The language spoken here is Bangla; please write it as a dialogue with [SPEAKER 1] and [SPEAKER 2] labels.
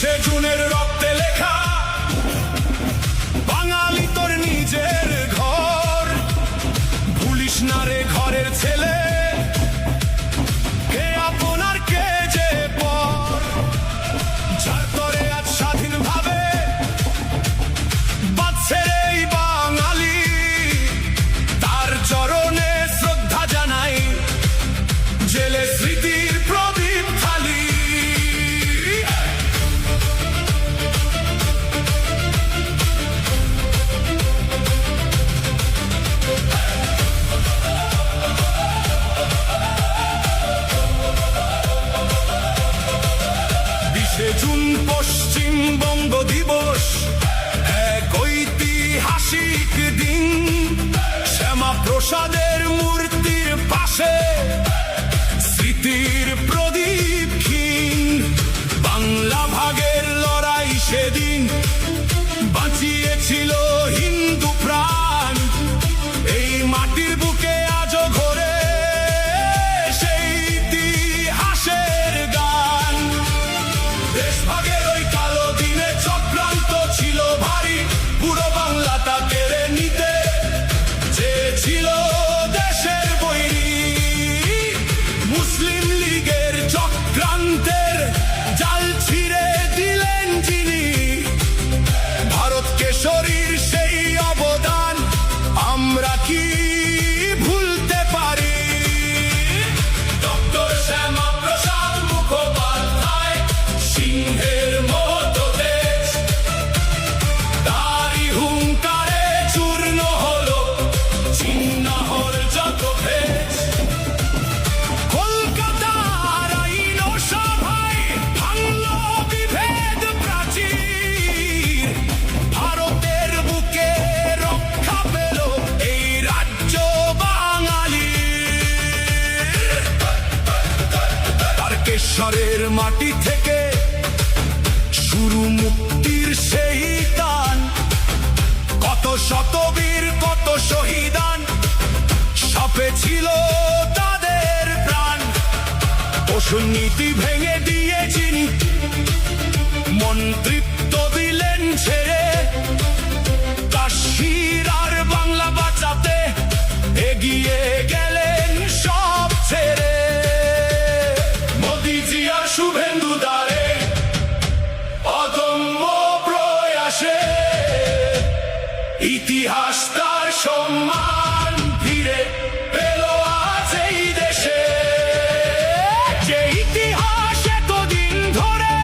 [SPEAKER 1] 20শে জুনের রক্তে লেখা বাঙালি তোর নিজের ঘর, ভুলিস না রে ঘরের ছেলে, কে আপনার কে যে পর। যার তরে আজ স্বাধীন ভাবে বাঁচছে রে এই বাঙালি, তার চরণে শ্রদ্ধা জানাই, জেলে স্মৃতির প্রদীপ খালি। জুন পশ্চিমবঙ্গ দিবস এক ঐতিহাসিক দিন, শ্যামা প্রসাদের মূর্তির পাশে স্মৃতির প্রদীপ ক্ষীণ। বাংলা ভাগের লড়াই সেদিন বাঁচিয়েছিল হিন্দু প্রাণ, এই মাটির বুকে আজও ঘোরে সেই ইতিহাসের গান। দেশভাগের ওই কালো দিনে চক্রান্ত ছিল ভারী, পুরো বাংলাটা কেড়ে নিতে চেয়েছিল দেশের বৈরী। মুসলিম লীগের চক্রান্তের জাল ছিঁড়ে দিলেন যিনি, ভারত কেশরীর সেই অবদান আমরা কি ভুলতে পারি। ডক্টর শ্যামা প্রসাদ মুখোপাধ্যায় সিংহের মতো দেশ, তারই হুঙ্কারে চূর্ণ হলো চিন্নাহর যত ভেষ। কলকাতার আইন সভায় ভাঙল বিভেদ প্রাচীর, ভারতের বুকে রক্ষা পেল এই রাজ্য বাঙালির। তারকেশ্বরের মাটি থেকে শুরু মুক্তির সেই টান, কত শতবীর কত শহীদান সাপে ছিল তাদের প্রাণ। পশু নীতি ভেঙে দিয়ে